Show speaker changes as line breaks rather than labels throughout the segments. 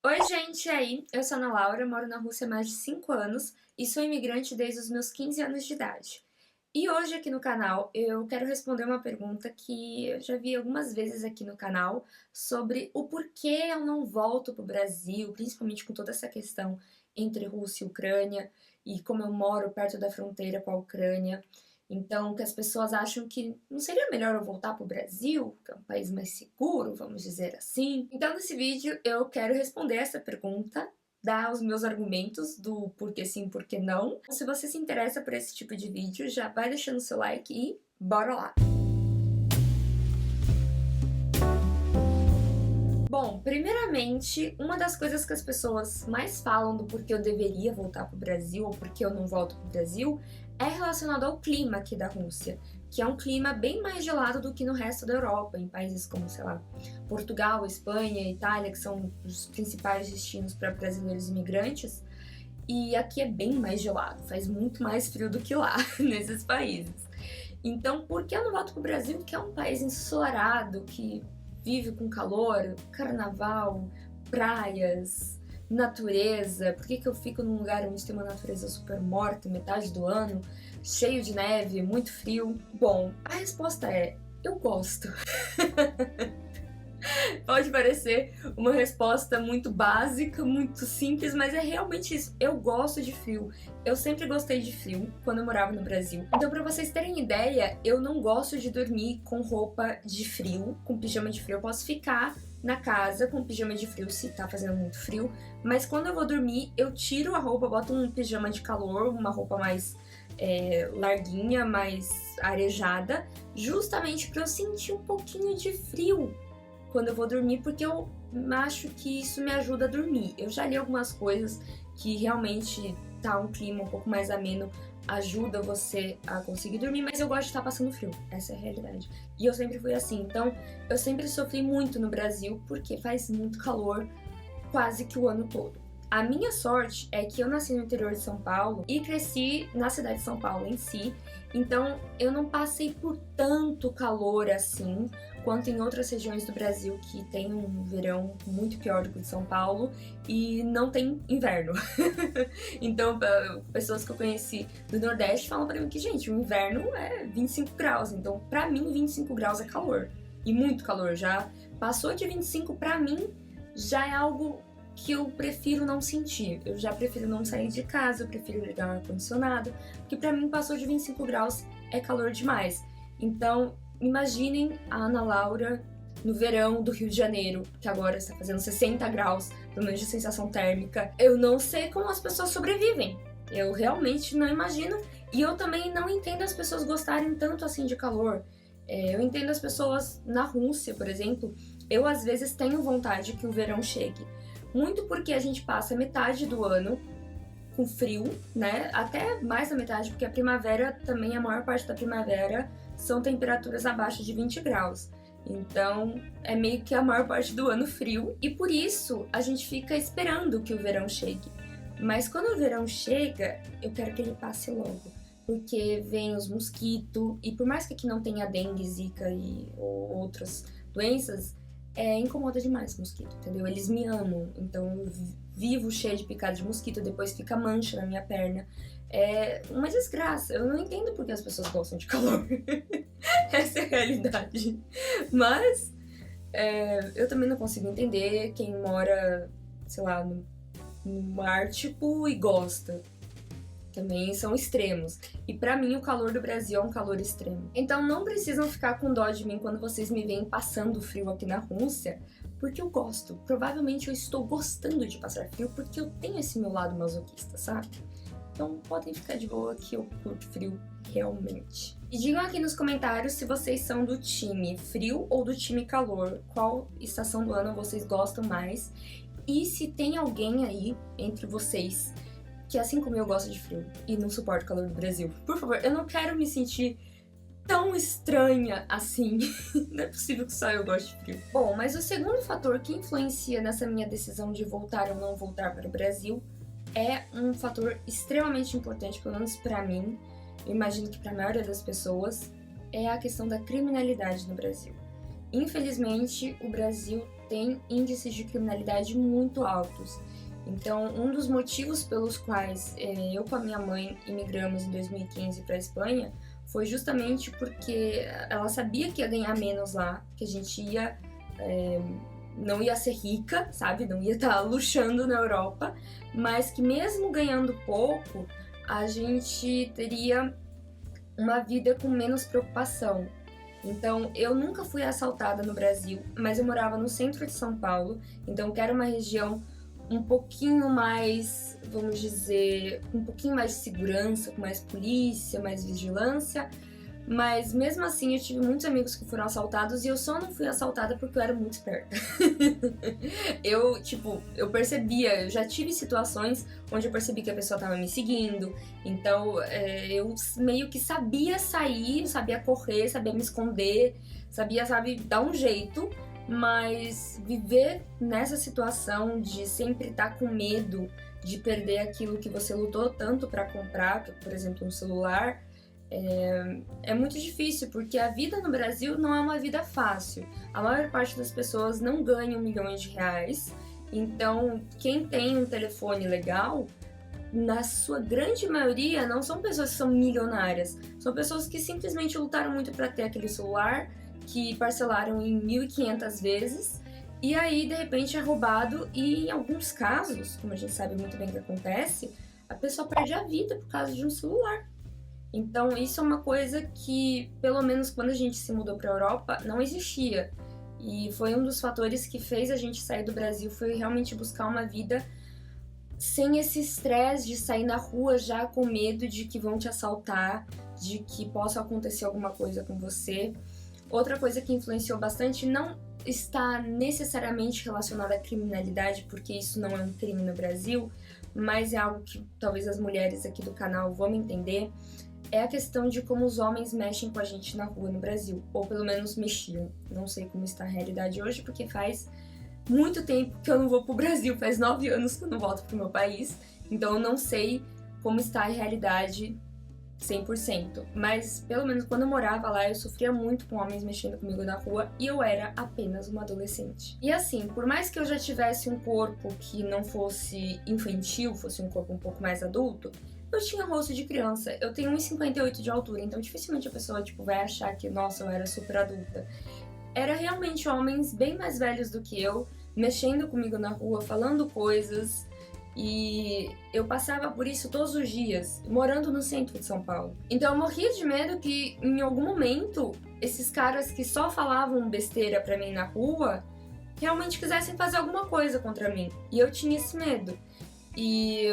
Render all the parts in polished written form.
Oi, gente, e aí? Eu sou a Ana Laura, moro na Rússia há mais de 5 anos e sou imigrante desde os meus 15 anos de idade. E hoje aqui no canal eu quero responder uma pergunta que eu já vi algumas vezes aqui no canal sobre o porquê eu não volto para o Brasil, principalmente com toda essa questão entre Rússia e Ucrânia e como eu moro perto da fronteira com a Ucrânia. Então, que as pessoas acham que não seria melhor eu voltar para o Brasil, que é um país mais seguro, vamos dizer assim. Então, nesse vídeo, eu quero responder essa pergunta, dar os meus argumentos do porquê sim, porquê não. Se você se interessa por esse tipo de vídeo, já vai deixando seu like e bora lá! Bom, primeiramente, uma das coisas que as pessoas mais falam do porquê eu deveria voltar para o Brasil ou porquê eu não volto para o Brasil é relacionado ao clima aqui da Rússia, que é um clima bem mais gelado do que no resto da Europa, em países como, sei lá, Portugal, Espanha, Itália, que são os principais destinos para brasileiros imigrantes. E aqui é bem mais gelado, faz muito mais frio do que lá, nesses países. Então, por que eu não volto pro Brasil, que é um país ensolarado, que vive com calor, carnaval, praias, natureza? Por que eu fico num lugar onde tem uma natureza super morta, metade do ano, cheio de neve, muito frio? Bom, a resposta é: eu gosto. Pode parecer uma resposta muito básica, muito simples, mas é realmente isso. Eu gosto de frio. Eu sempre gostei de frio quando eu morava no Brasil. Então, pra vocês terem ideia, eu não gosto de dormir com roupa de frio, com pijama de frio. Eu posso ficar na casa com pijama de frio se tá fazendo muito frio, mas quando eu vou dormir, eu tiro a roupa, boto um pijama de calor, uma roupa mais larguinha, mais arejada, justamente pra eu sentir um pouquinho de frio quando eu vou dormir, porque eu acho que isso me ajuda a dormir. Eu já li algumas coisas que realmente tá um clima um pouco mais ameno, ajuda você a conseguir dormir, mas eu gosto de estar passando frio, essa é a realidade. E eu sempre fui assim, então eu sempre sofri muito no Brasil, porque faz muito calor quase que o ano todo. A minha sorte é que eu nasci no interior de São Paulo e cresci na cidade de São Paulo em si, então eu não passei por tanto calor assim quanto em outras regiões do Brasil que tem um verão muito pior do que o de São Paulo e não tem inverno. Então, pessoas que eu conheci do Nordeste falam pra mim que, gente, o inverno é 25 graus, então pra mim 25 graus é calor. E muito calor, já passou de 25 pra mim, já é algo que eu prefiro não sentir. Eu já prefiro não sair de casa, eu prefiro ligar o ar-condicionado, porque pra mim passou de 25 graus é calor demais. Então, imaginem a Ana Laura no verão do Rio de Janeiro, que agora está fazendo 60 graus, pelo menos de sensação térmica. Eu não sei como as pessoas sobrevivem. Eu realmente não imagino. E eu também não entendo as pessoas gostarem tanto assim de calor. Eu entendo as pessoas na Rússia, por exemplo. Eu às vezes tenho vontade que o verão chegue. Muito porque a gente passa metade do ano com frio, né? Até mais da metade, porque a primavera também, a maior parte da primavera, são temperaturas abaixo de 20 graus. Então, é meio que a maior parte do ano frio, e por isso a gente fica esperando que o verão chegue. Mas quando o verão chega, eu quero que ele passe logo, porque vem os mosquitos, e por mais que aqui não tenha dengue, zika ou outras doenças, incomoda demais o mosquito, entendeu? Eles me amam, então eu vivo cheia de picada de mosquito, depois fica mancha na minha perna. É uma desgraça. Eu não entendo porque as pessoas gostam de calor. Essa é a realidade. Mas eu também não consigo entender quem mora, sei lá, no Ártico e gosta. Também são extremos. E pra mim o calor do Brasil é um calor extremo. Então não precisam ficar com dó de mim quando vocês me veem passando frio aqui na Rússia, porque eu gosto. Provavelmente eu estou gostando de passar frio porque eu tenho esse meu lado masoquista, sabe? Então podem ficar de boa que eu curto frio realmente. E digam aqui nos comentários se vocês são do time frio ou do time calor, qual estação do ano vocês gostam mais, e se tem alguém aí entre vocês que, assim como eu, gosta de frio e não suporta o calor do Brasil. Por favor, eu não quero me sentir tão estranha assim. Não é possível que só eu goste de frio. Bom, mas o segundo fator que influencia nessa minha decisão de voltar ou não voltar para o Brasil é um fator extremamente importante, pelo menos para mim, eu imagino que para a maioria das pessoas, é a questão da criminalidade no Brasil. Infelizmente, o Brasil tem índices de criminalidade muito altos. Então, um dos motivos pelos quais eu com a minha mãe imigramos em 2015 para a Espanha foi justamente porque ela sabia que ia ganhar menos lá, que a gente não ia ser rica, sabe? Não ia estar luxando na Europa, mas que mesmo ganhando pouco, a gente teria uma vida com menos preocupação. Então, eu nunca fui assaltada no Brasil, mas eu morava no centro de São Paulo, então que era uma região um pouquinho mais, vamos dizer, com um pouquinho mais de segurança, com mais polícia, mais vigilância. Mas mesmo assim eu tive muitos amigos que foram assaltados e eu só não fui assaltada porque eu era muito esperta. Eu percebia, eu já tive situações onde eu percebi que a pessoa tava me seguindo, então eu meio que sabia sair, sabia correr, sabia me esconder, sabia, sabe, dar um jeito, mas viver nessa situação de sempre estar com medo de perder aquilo que você lutou tanto pra comprar, por exemplo, um celular, é muito difícil, porque a vida no Brasil não é uma vida fácil. A maior parte das pessoas não ganham milhões de reais, então quem tem um telefone legal, na sua grande maioria, não são pessoas que são milionárias, são pessoas que simplesmente lutaram muito para ter aquele celular, que parcelaram em 1.500 vezes, e aí de repente é roubado, e em alguns casos, como a gente sabe muito bem que acontece, a pessoa perde a vida por causa de um celular. Então isso é uma coisa que, pelo menos quando a gente se mudou para a Europa, não existia. E foi um dos fatores que fez a gente sair do Brasil, foi realmente buscar uma vida sem esse estresse de sair na rua já com medo de que vão te assaltar, de que possa acontecer alguma coisa com você. Outra coisa que influenciou bastante não está necessariamente relacionada à criminalidade, porque isso não é um crime no Brasil, mas é algo que talvez as mulheres aqui do canal vão entender, é a questão de como os homens mexem com a gente na rua no Brasil, ou pelo menos mexiam. Não sei como está a realidade hoje, porque faz muito tempo que eu não vou pro Brasil, faz 9 anos que eu não volto pro meu país, então eu não sei como está a realidade 100%, mas pelo menos quando eu morava lá eu sofria muito com homens mexendo comigo na rua e eu era apenas uma adolescente. E assim, por mais que eu já tivesse um corpo que não fosse infantil, fosse um corpo um pouco mais adulto, eu tinha rosto de criança. Eu tenho 1,58 de altura, então dificilmente a pessoa vai achar que, nossa, eu era super adulta. Era realmente homens bem mais velhos do que eu, mexendo comigo na rua, falando coisas, e eu passava por isso todos os dias, morando no centro de São Paulo. Então eu morria de medo que em algum momento esses caras que só falavam besteira pra mim na rua realmente quisessem fazer alguma coisa contra mim. E eu tinha esse medo. E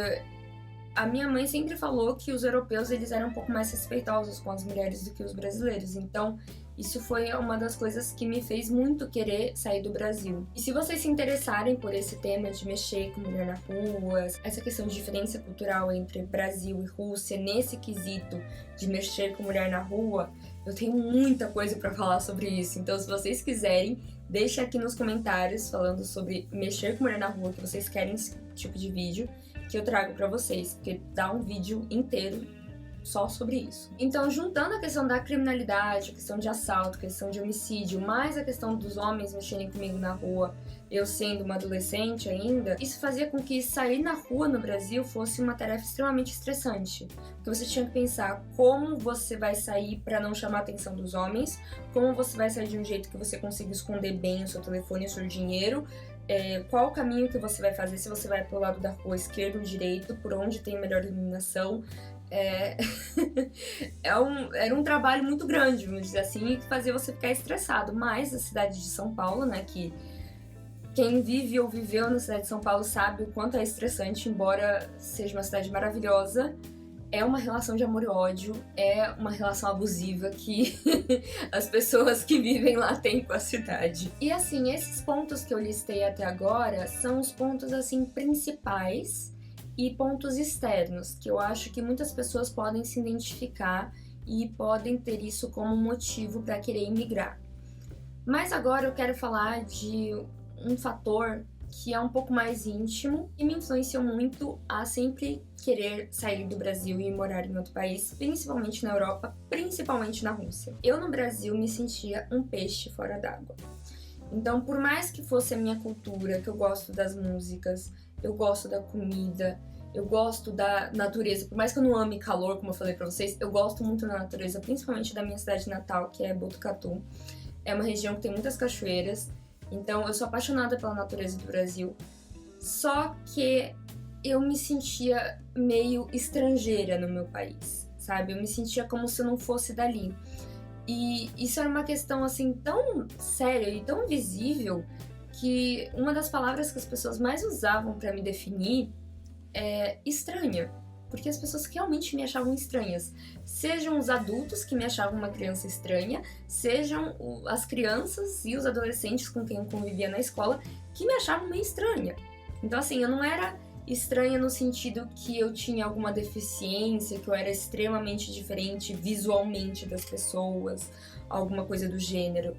a minha mãe sempre falou que os europeus eles eram um pouco mais respeitosos com as mulheres do que os brasileiros. Então isso foi uma das coisas que me fez muito querer sair do Brasil. E se vocês se interessarem por esse tema de mexer com mulher na rua, essa questão de diferença cultural entre Brasil e Rússia, nesse quesito de mexer com mulher na rua, eu tenho muita coisa pra falar sobre isso. Então se vocês quiserem, deixem aqui nos comentários falando sobre mexer com mulher na rua, que vocês querem esse tipo de vídeo, que eu trago pra vocês, porque dá um vídeo inteiro só sobre isso. Então, juntando a questão da criminalidade, a questão de assalto, a questão de homicídio, mais a questão dos homens mexerem comigo na rua, eu sendo uma adolescente ainda, isso fazia com que sair na rua no Brasil fosse uma tarefa extremamente estressante. Porque você tinha que pensar como você vai sair para não chamar a atenção dos homens, como você vai sair de um jeito que você consiga esconder bem o seu telefone e o seu dinheiro, qual o caminho que você vai fazer, se você vai pro lado da rua esquerdo ou direito, por onde tem melhor iluminação. Era um trabalho muito grande, vamos dizer assim, que fazia você ficar estressado. Mas a cidade de São Paulo, né, que quem vive ou viveu na cidade de São Paulo sabe o quanto é estressante, embora seja uma cidade maravilhosa, é uma relação de amor e ódio, é uma relação abusiva que as pessoas que vivem lá têm com a cidade. E assim, esses pontos que eu listei até agora são os pontos assim principais e pontos externos, que eu acho que muitas pessoas podem se identificar e podem ter isso como motivo para querer imigrar. Mas agora eu quero falar de um fator que é um pouco mais íntimo e me influenciou muito a sempre querer sair do Brasil e morar em outro país, principalmente na Europa, principalmente na Rússia. Eu no Brasil me sentia um peixe fora d'água. Então, por mais que fosse a minha cultura, que eu gosto das músicas, eu gosto da comida, eu gosto da natureza, por mais que eu não ame calor, como eu falei pra vocês, eu gosto muito da natureza, principalmente da minha cidade natal, que é Botucatu. É uma região que tem muitas cachoeiras, então eu sou apaixonada pela natureza do Brasil. Só que eu me sentia meio estrangeira no meu país, sabe? Eu me sentia como se eu não fosse dali. E isso era uma questão assim tão séria e tão visível que uma das palavras que as pessoas mais usavam pra me definir é estranha. Porque as pessoas realmente me achavam estranhas. Sejam os adultos que me achavam uma criança estranha, sejam as crianças e os adolescentes com quem eu convivia na escola que me achavam meio estranha. Então, assim, eu não era estranha no sentido que eu tinha alguma deficiência, que eu era extremamente diferente visualmente das pessoas, alguma coisa do gênero.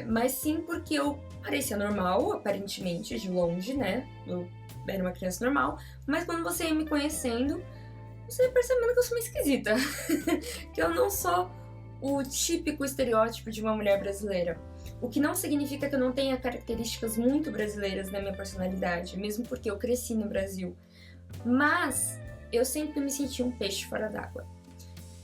Mas sim porque eu parecia normal, aparentemente, de longe, né? Eu era uma criança normal, mas quando você ia me conhecendo, você ia percebendo que eu sou meio esquisita. Que eu não sou o típico estereótipo de uma mulher brasileira. O que não significa que eu não tenha características muito brasileiras na minha personalidade, mesmo porque eu cresci no Brasil. Mas eu sempre me senti um peixe fora d'água.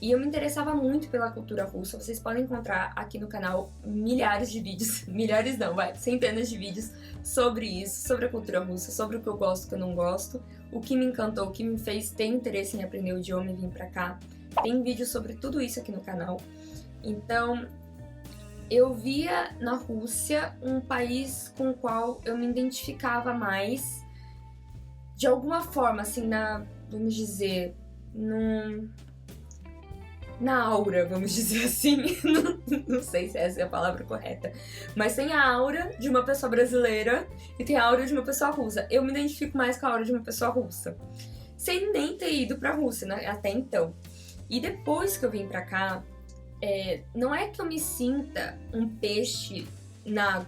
E eu me interessava muito pela cultura russa. Vocês podem encontrar aqui no canal milhares de vídeos, milhares não, centenas de vídeos sobre isso, sobre a cultura russa, sobre o que eu gosto e o que eu não gosto, o que me encantou, o que me fez ter interesse em aprender o idioma e vir pra cá. Tem vídeos sobre tudo isso aqui no canal. Então, eu via na Rússia um país com o qual eu me identificava mais, de alguma forma, assim, vamos dizer, na aura, vamos dizer assim, não sei se essa é a palavra correta, mas tem a aura de uma pessoa brasileira e tem a aura de uma pessoa russa. Eu me identifico mais com a aura de uma pessoa russa, sem nem ter ido pra Rússia, né, até então. E depois que eu vim pra cá, não é que eu me sinta um peixe na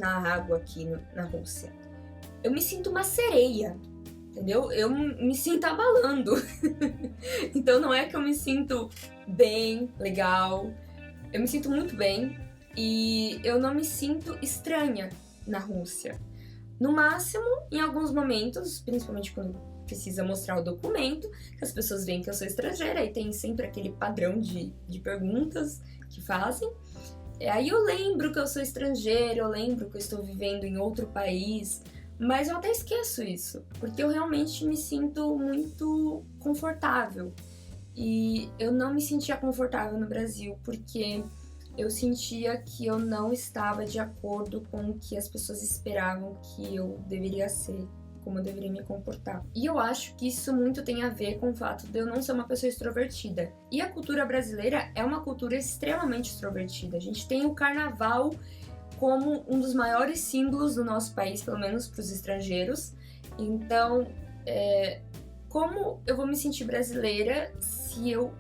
água aqui na Rússia. Eu me sinto uma sereia, entendeu? Eu me sinto abalando. Então não é que eu me sinto bem, legal. Eu me sinto muito bem e eu não me sinto estranha na Rússia. No máximo, em alguns momentos, principalmente quando precisa mostrar o documento, que as pessoas veem que eu sou estrangeira e tem sempre aquele padrão de perguntas que fazem. Aí eu lembro que eu sou estrangeira, eu lembro que eu estou vivendo em outro país, mas eu até esqueço isso, porque eu realmente me sinto muito confortável. E eu não me sentia confortável no Brasil, porque eu sentia que eu não estava de acordo com o que as pessoas esperavam que eu deveria ser, como eu deveria me comportar. E eu acho que isso muito tem a ver com o fato de eu não ser uma pessoa extrovertida. E a cultura brasileira é uma cultura extremamente extrovertida. A gente tem o carnaval como um dos maiores símbolos do nosso país, pelo menos para os estrangeiros. Então, como eu vou me sentir brasileira se eu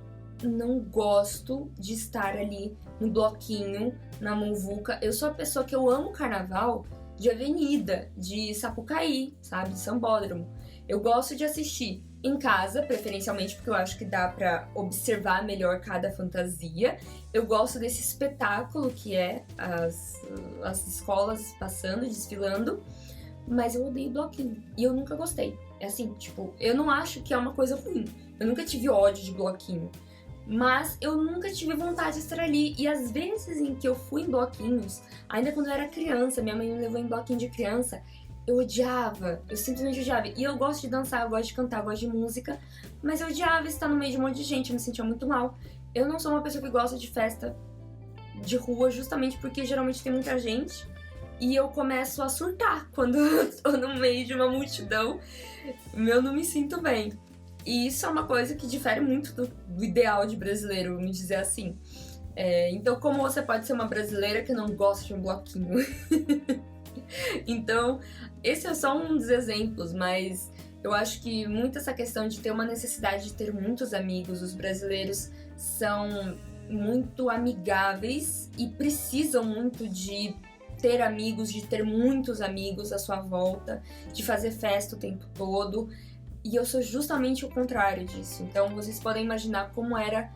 não gosto de estar ali no bloquinho, na muvuca? Eu sou a pessoa que eu amo carnaval de avenida, de Sapucaí, sabe, de Sambódromo. Eu gosto de assistir em casa, preferencialmente, porque eu acho que dá pra observar melhor cada fantasia. Eu gosto desse espetáculo que é as escolas passando, desfilando, mas eu odeio bloquinho. E eu nunca gostei. É assim, tipo, eu não acho que é uma coisa ruim. Eu nunca tive ódio de bloquinho. Mas eu nunca tive vontade de estar ali. E às vezes em que eu fui em bloquinhos, ainda quando eu era criança, minha mãe me levou em bloquinho de criança, eu odiava, eu simplesmente odiava. E eu gosto de dançar, eu gosto de cantar, eu gosto de música, mas eu odiava estar no meio de um monte de gente, eu me sentia muito mal. Eu não sou uma pessoa que gosta de festa de rua, justamente porque geralmente tem muita gente e eu começo a surtar quando eu tô no meio de uma multidão. Eu não me sinto bem. E isso é uma coisa que difere muito do ideal de brasileiro, vamos dizer assim. Então, como você pode ser uma brasileira que não gosta de um bloquinho? Então, esse é só um dos exemplos, mas eu acho que muito essa questão de ter uma necessidade de ter muitos amigos. Os brasileiros são muito amigáveis e precisam muito de ter amigos, de ter muitos amigos à sua volta, de fazer festa o tempo todo. E eu sou justamente o contrário disso. Então vocês podem imaginar como era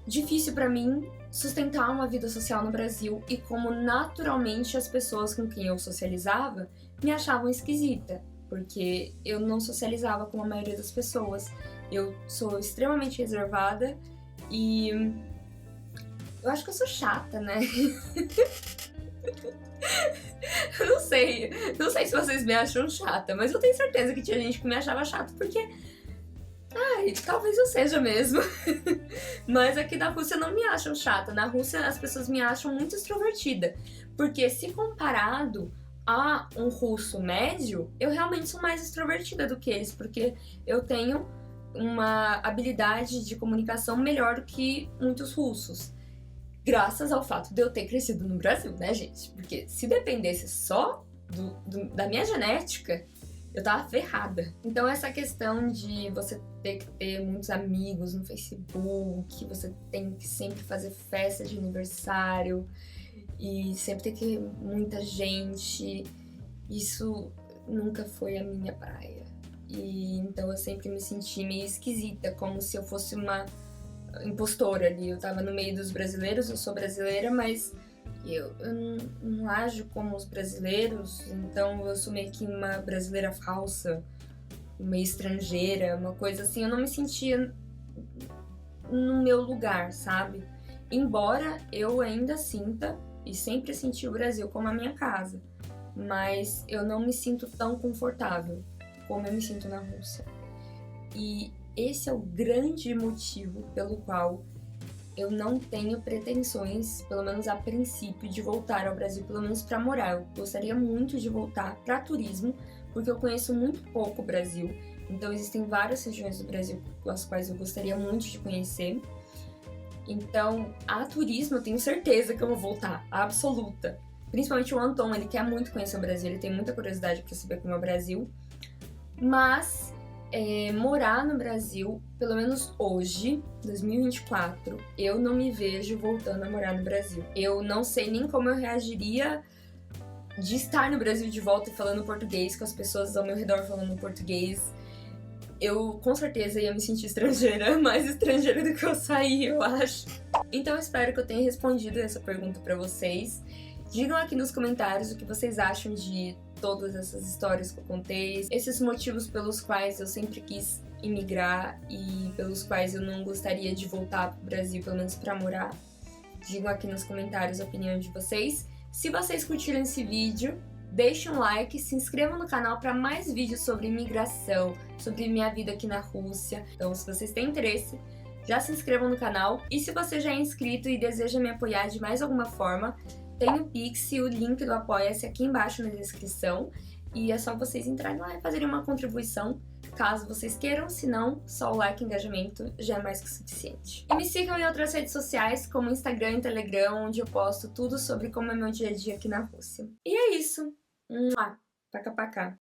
difícil pra mim sustentar uma vida social no Brasil e como naturalmente as pessoas com quem eu socializava me achavam esquisita, porque eu não socializava com a maioria das pessoas. Eu sou extremamente reservada e eu acho que eu sou chata, né? Não sei se vocês me acham chata, mas eu tenho certeza que tinha gente que me achava chata porque, ai, talvez eu seja mesmo. Mas aqui na Rússia não me acham chata. Na Rússia as pessoas me acham muito extrovertida, porque se comparado a um russo médio, eu realmente sou mais extrovertida do que eles, porque eu tenho uma habilidade de comunicação melhor do que muitos russos. Graças ao fato de eu ter crescido no Brasil, né, gente? Porque se dependesse só da minha genética, eu tava ferrada. Então essa questão de você ter que ter muitos amigos no Facebook, você tem que sempre fazer festa de aniversário e sempre ter que muita gente, isso nunca foi a minha praia. E então eu sempre me senti meio esquisita, como se eu fosse uma impostora ali. Eu tava no meio dos brasileiros, eu sou brasileira, mas eu não ajo como os brasileiros, então eu sou meio que uma brasileira falsa, meio estrangeira, uma coisa assim. Eu não me sentia no meu lugar, sabe? Embora eu ainda sinta e sempre senti o Brasil como a minha casa, mas eu não me sinto tão confortável como eu me sinto na Rússia. E esse é o grande motivo pelo qual eu não tenho pretensões, pelo menos a princípio, de voltar ao Brasil, pelo menos para morar. Eu gostaria muito de voltar para turismo, porque eu conheço muito pouco o Brasil. Então existem várias regiões do Brasil as quais eu gostaria muito de conhecer. Então, a turismo eu tenho certeza que eu vou voltar, absoluta. Principalmente o Anton, ele quer muito conhecer o Brasil, ele tem muita curiosidade para saber como é o Brasil. Mas morar no Brasil, pelo menos hoje, 2024, eu não me vejo voltando a morar no Brasil. Eu não sei nem como eu reagiria de estar no Brasil de volta e falando português, com as pessoas ao meu redor falando português. Eu com certeza ia me sentir estrangeira, mais estrangeira do que eu saí, eu acho. Então eu espero que eu tenha respondido essa pergunta pra vocês. Digam aqui nos comentários o que vocês acham de todas essas histórias que eu contei, esses motivos pelos quais eu sempre quis imigrar e pelos quais eu não gostaria de voltar pro Brasil, pelo menos pra morar. Digam aqui nos comentários a opinião de vocês. Se vocês curtiram esse vídeo, deixem um like, se inscrevam no canal para mais vídeos sobre imigração, sobre minha vida aqui na Rússia. Então, se vocês têm interesse, já se inscrevam no canal. E se você já é inscrito e deseja me apoiar de mais alguma forma, tem o Pix e o link do Apoia-se aqui embaixo na descrição. E é só vocês entrarem lá e fazerem uma contribuição, caso vocês queiram. Se não, só o like e engajamento já é mais que suficiente. E me sigam em outras redes sociais, como Instagram e Telegram, onde eu posto tudo sobre como é meu dia a dia aqui na Rússia. E é isso. Paca-paca.